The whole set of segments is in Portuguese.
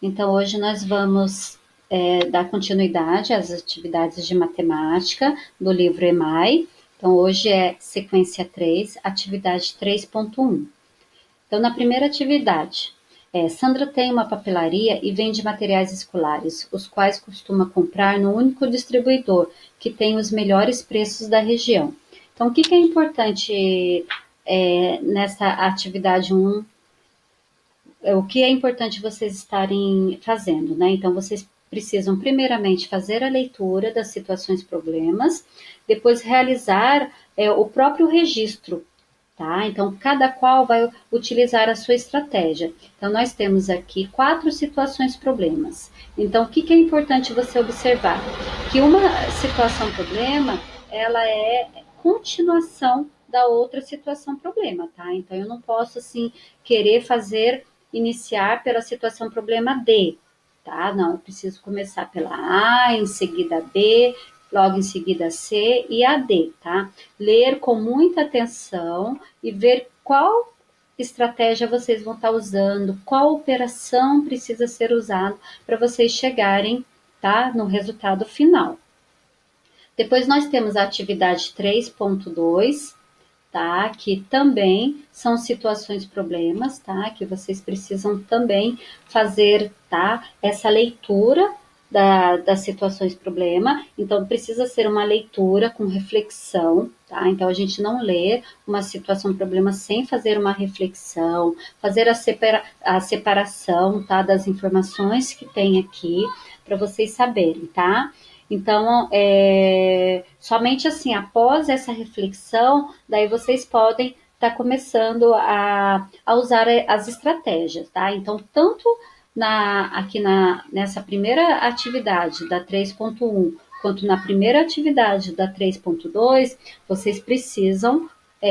Então, hoje nós vamos dar continuidade às atividades de matemática do livro EMAI. Então, hoje é sequência 3, atividade 3.1. Então, na primeira atividade, Sandra tem uma papelaria e vende materiais escolares, os quais costuma comprar no único distribuidor, que tem os melhores preços da região. Então, o que é importante nessa atividade 1? O que é importante vocês estarem fazendo, né? Então, vocês precisam, primeiramente, fazer a leitura das situações problemas, depois realizar o próprio registro, tá? Então, cada qual vai utilizar a sua estratégia. Então, nós temos aqui 4 situações problemas. Então, o que é importante você observar? Que uma situação problema, ela é continuação da outra situação problema, tá? Então, eu não posso, assim, querer iniciar pela situação problema D, tá? Não, eu preciso começar pela A, em seguida B, logo em seguida C e a D, tá? Ler com muita atenção e ver qual estratégia vocês vão estar usando, qual operação precisa ser usada para vocês chegarem, tá, no resultado final. Depois nós temos a atividade 3.2, tá? Que também são situações problemas, tá? Que vocês precisam também fazer, tá? Essa leitura das situações problema. Então, precisa ser uma leitura com reflexão, tá? Então, a gente não lê uma situação problema sem fazer uma reflexão, fazer a separação, tá? Das informações que tem aqui, para vocês saberem, tá? Então, somente assim, após essa reflexão, daí vocês podem estar começando a usar as estratégias, tá? Então, tanto nessa primeira atividade da 3.1, quanto na primeira atividade da 3.2, vocês precisam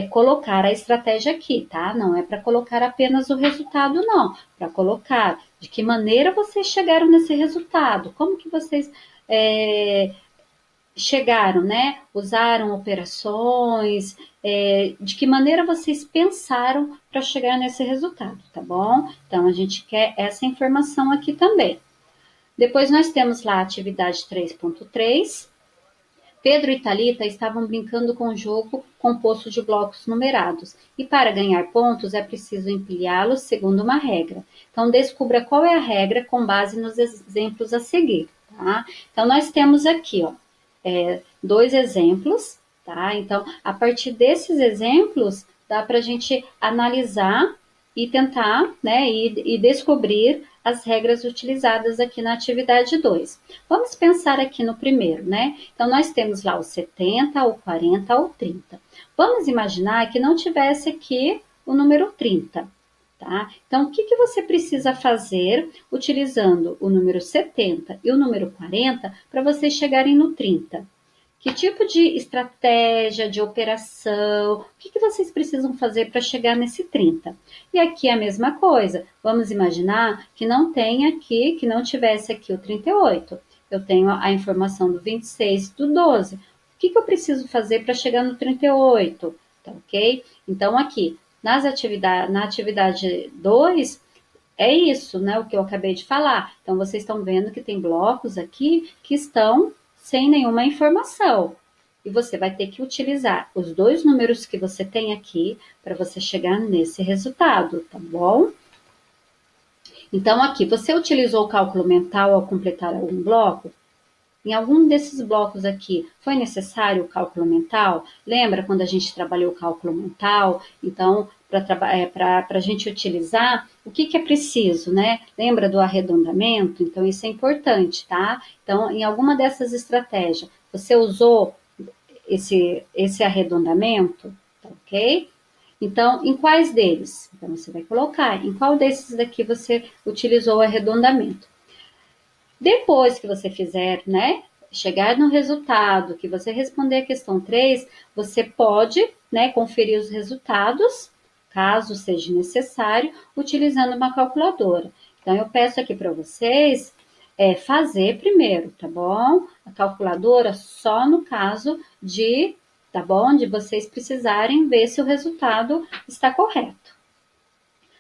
colocar a estratégia aqui, tá? Não é para colocar apenas o resultado, não. Para colocar de que maneira vocês chegaram nesse resultado, como que vocês chegaram, né? Usaram operações, de que maneira vocês pensaram para chegar nesse resultado, tá bom? Então, a gente quer essa informação aqui também. Depois nós temos lá a atividade 3.3. Pedro e Thalita estavam brincando com um jogo composto de blocos numerados, e para ganhar pontos é preciso empilhá-los segundo uma regra. Então, descubra qual é a regra com base nos exemplos a seguir, tá? Então, nós temos aqui, ó, 2 exemplos, tá? Então, a partir desses exemplos, dá para a gente analisar e tentar, né, e descobrir as regras utilizadas aqui na atividade 2. Vamos pensar aqui no primeiro, né? Então, nós temos lá o 70, o 40, o 30. Vamos imaginar que não tivesse aqui o número 30, tá? Então, o que você precisa fazer utilizando o número 70 e o número 40 para vocês chegarem no 30? Que tipo de estratégia, de operação, o que vocês precisam fazer para chegar nesse 30? E aqui a mesma coisa. Vamos imaginar que não tivesse aqui o 38. Eu tenho a informação do 26 e do 12. O que eu preciso fazer para chegar no 38? Tá ok? Então, aqui, na atividade 2, é isso, né? O que eu acabei de falar. Então, vocês estão vendo que tem blocos aqui que estão sem nenhuma informação. E você vai ter que utilizar os 2 números que você tem aqui para você chegar nesse resultado, tá bom? Então, aqui, você utilizou o cálculo mental ao completar algum bloco? Em algum desses blocos aqui, foi necessário o cálculo mental? Lembra quando a gente trabalhou o cálculo mental? Então, para a gente utilizar, o que é preciso, né? Lembra do arredondamento? Então, isso é importante, tá? Então, em alguma dessas estratégias, você usou esse arredondamento, tá ok? Então, em quais deles? Então, você vai colocar em qual desses daqui você utilizou o arredondamento. Depois que você fizer, né, chegar no resultado, que você responder a questão 3, você pode, né, conferir os resultados, caso seja necessário, utilizando uma calculadora. Então, eu peço aqui para vocês fazer primeiro, tá bom? A calculadora só no caso de, tá bom? De vocês precisarem ver se o resultado está correto.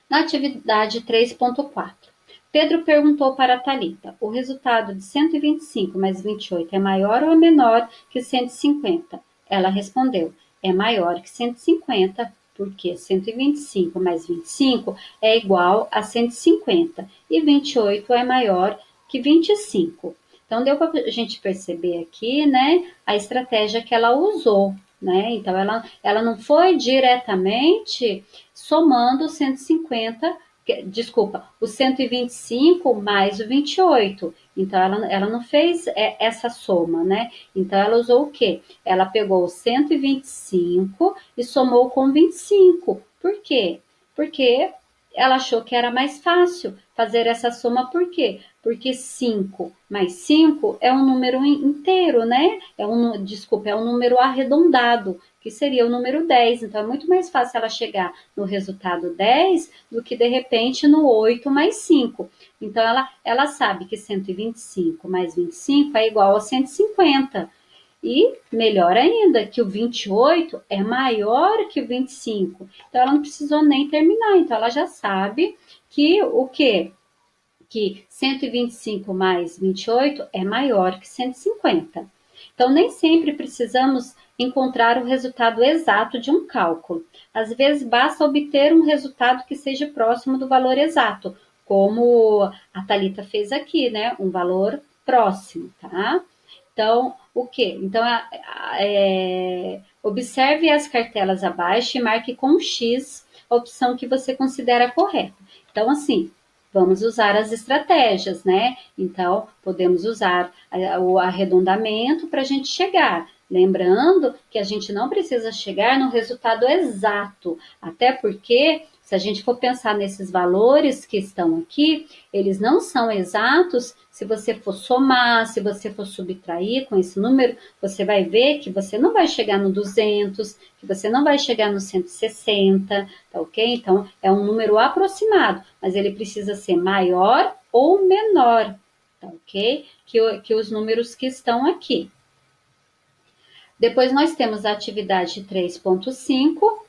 Na atividade 3.4. Pedro perguntou para Thalita: o resultado de 125 mais 28 é maior ou é menor que 150? Ela respondeu: é maior que 150, porque 125 mais 25 é igual a 150 e 28 é maior que 25. Então, deu para a gente perceber aqui, né, a estratégia que ela usou, né? Então, ela não foi diretamente somando 150, desculpa, o 125 mais o 28. Então, ela não fez essa soma, né? Então, ela usou o quê? Ela pegou o 125 e somou com 25. Por quê? Porque ela achou que era mais fácil fazer essa soma. Por quê? Porque 5 mais 5 é um número inteiro, né? É um número arredondado, que seria o número 10. Então, é muito mais fácil ela chegar no resultado 10 do que, de repente, no 8 mais 5. Então, ela sabe que 125 mais 25 é igual a 150. E, melhor ainda, que o 28 é maior que o 25. Então, ela não precisou nem terminar. Então, ela já sabe que o quê? Que 125 mais 28 é maior que 150. Então, nem sempre precisamos encontrar o resultado exato de um cálculo. Às vezes, basta obter um resultado que seja próximo do valor exato, como a Thalita fez aqui, né? Um valor próximo, tá? Então, o quê? Então, observe as cartelas abaixo e marque com um X a opção que você considera correta. Então, assim, vamos usar as estratégias, né? Então, podemos usar o arredondamento para a gente chegar. Lembrando que a gente não precisa chegar no resultado exato, até porque, se a gente for pensar nesses valores que estão aqui, eles não são exatos. Se você for somar, se você for subtrair com esse número, você vai ver que você não vai chegar no 200, que você não vai chegar no 160, tá ok? Então, é um número aproximado, mas ele precisa ser maior ou menor, tá ok? Que os números que estão aqui. Depois, nós temos a atividade 3.5.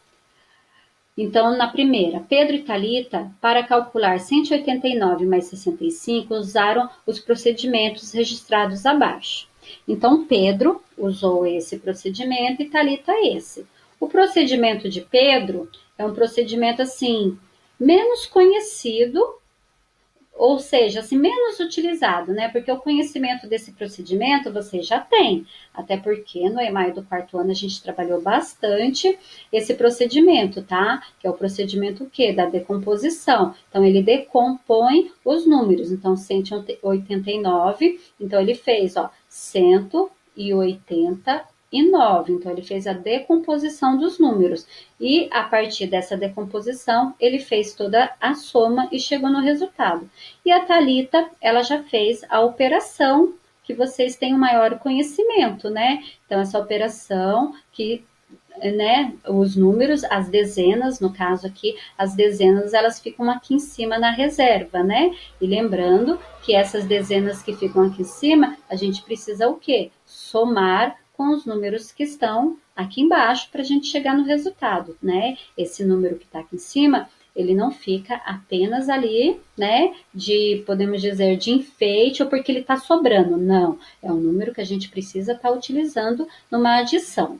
Então, na primeira, Pedro e Thalita, para calcular 189 mais 65, usaram os procedimentos registrados abaixo. Então, Pedro usou esse procedimento e Thalita esse. O procedimento de Pedro é um procedimento, assim, menos conhecido, ou seja, assim, menos utilizado, né? Porque o conhecimento desse procedimento você já tem, até porque no EMAI do quarto ano a gente trabalhou bastante esse procedimento, tá? Que é o procedimento o quê? Da decomposição. Então, ele decompõe os números. Então, 189, então ele fez, ó, 189. Então, ele fez a decomposição dos números. E, a partir dessa decomposição, ele fez toda a soma e chegou no resultado. E a Thalita, ela já fez a operação que vocês têm o maior conhecimento, né? Então, essa operação que, né, os números, as dezenas, no caso aqui, as dezenas, elas ficam aqui em cima na reserva, né? E lembrando que essas dezenas que ficam aqui em cima, a gente precisa o quê? Somar com os números que estão aqui embaixo para a gente chegar no resultado, né? Esse número que está aqui em cima, ele não fica apenas ali, né, podemos dizer, de enfeite ou porque ele está sobrando, não. É um número que a gente precisa estar utilizando numa adição.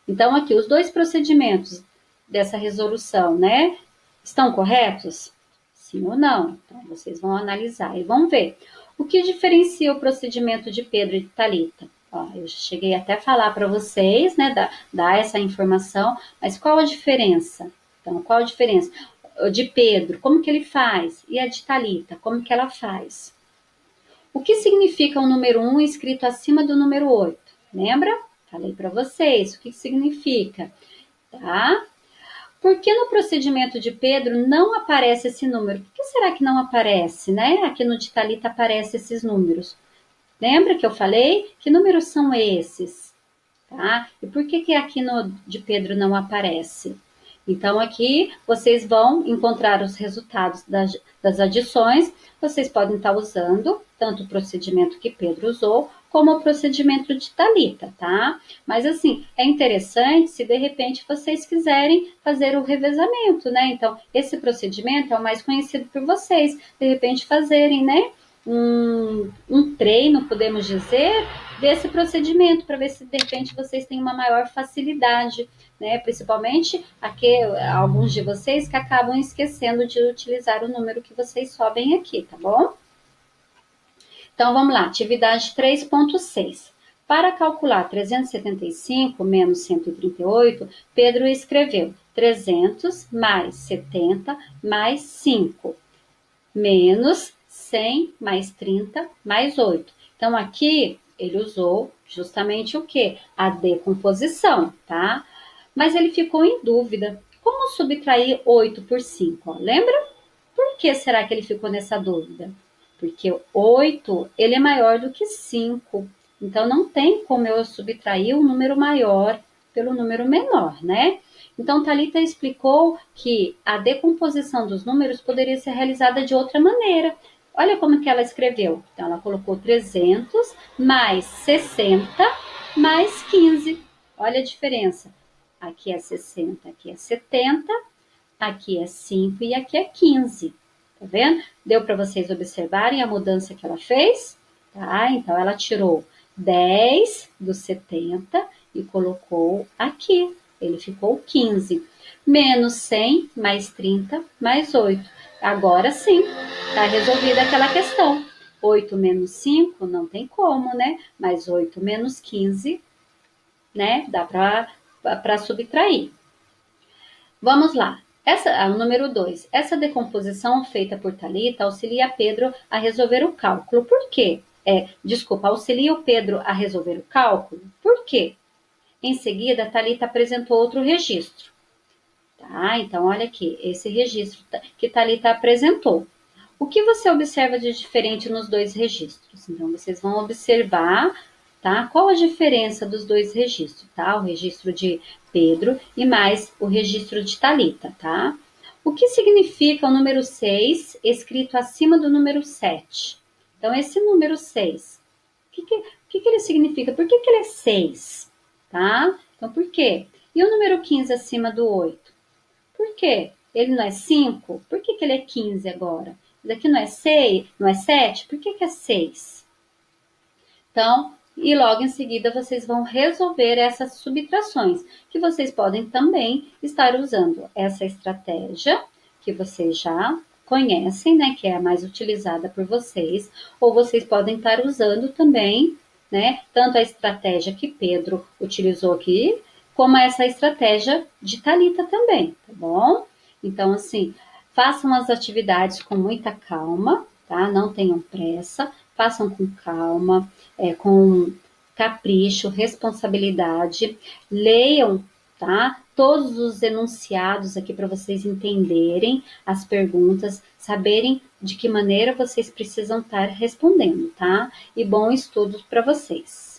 Então, aqui, os dois procedimentos dessa resolução, né, estão corretos? Sim ou não? Então, vocês vão analisar e vão ver. O que diferencia o procedimento de Pedro e de Thalita? Ó, eu cheguei até a falar para vocês, né, dar essa informação, mas qual a diferença? Então, qual a diferença? O de Pedro, como que ele faz? E a de Thalita, como que ela faz? O que significa o número 1 escrito acima do número 8? Lembra? Falei para vocês o que significa, tá? Por que no procedimento de Pedro não aparece esse número? Por que será que não aparece, né? Aqui no de Thalita aparecem esses números. Lembra que eu falei? Que números são esses? Tá? E por que aqui no de Pedro não aparece? Então, aqui vocês vão encontrar os resultados das adições. Vocês podem estar usando tanto o procedimento que Pedro usou, como o procedimento de Thalita, tá? Mas assim, é interessante se de repente vocês quiserem fazer o revezamento, né? Então, esse procedimento é o mais conhecido por vocês, de repente fazerem, né? Um treino, podemos dizer, desse procedimento, para ver se de repente vocês têm uma maior facilidade, né? Principalmente alguns de vocês que acabam esquecendo de utilizar o número que vocês sobem aqui, tá bom? Então, vamos lá, atividade 3.6. Para calcular 375 menos 138, Pedro escreveu 300 mais 70 mais 5, menos 100 mais 30 mais 8. Então, aqui ele usou justamente o quê? A decomposição, tá? Mas ele ficou em dúvida. Como subtrair 8 por 5? Lembra? Por que será que ele ficou nessa dúvida? Porque 8 ele é maior do que 5. Então, não tem como eu subtrair um número maior pelo número menor, né? Então, Thalita explicou que a decomposição dos números poderia ser realizada de outra maneira. Olha como que ela escreveu. Então, ela colocou 300 mais 60 mais 15. Olha a diferença. Aqui é 60, aqui é 70, aqui é 5 e aqui é 15. Tá vendo? Deu para vocês observarem a mudança que ela fez? Tá? Então, ela tirou 10 do 70 e colocou aqui. Ele ficou 15. Menos 100 mais 30 mais 8. Agora sim, está resolvida aquela questão. 8 menos 5 não tem como, né? Mas 8 menos 15, né? Dá para subtrair. Vamos lá. O número 2. Essa decomposição feita por Thalita auxilia Pedro a resolver o cálculo. Por quê? Auxilia o Pedro a resolver o cálculo. Por quê? Em seguida, Thalita apresentou outro registro. Tá? Então, olha aqui, esse registro que Thalita apresentou. O que você observa de diferente nos dois registros? Então, vocês vão observar, tá? Qual a diferença dos dois registros, tá? O registro de Pedro e mais o registro de Thalita, tá? O que significa o número 6 escrito acima do número 7? Então, esse número 6, o que ele significa? Por que ele é 6? Tá? Então, por quê? E o número 15 acima do 8? Por quê? Ele não é 5? Por que ele é 15 agora? Isso aqui não é 6, não é 7? Por que é 6? Então, e logo em seguida vocês vão resolver essas subtrações, que vocês podem também estar usando essa estratégia, que vocês já conhecem, né, que é a mais utilizada por vocês, ou vocês podem estar usando também, né, tanto a estratégia que Pedro utilizou aqui, como essa estratégia de Thalita também, tá bom? Então, assim, façam as atividades com muita calma, tá? Não tenham pressa, façam com calma, com capricho, responsabilidade, leiam, tá? Todos os enunciados aqui para vocês entenderem as perguntas, saberem de que maneira vocês precisam estar respondendo, tá? E bom estudo para vocês.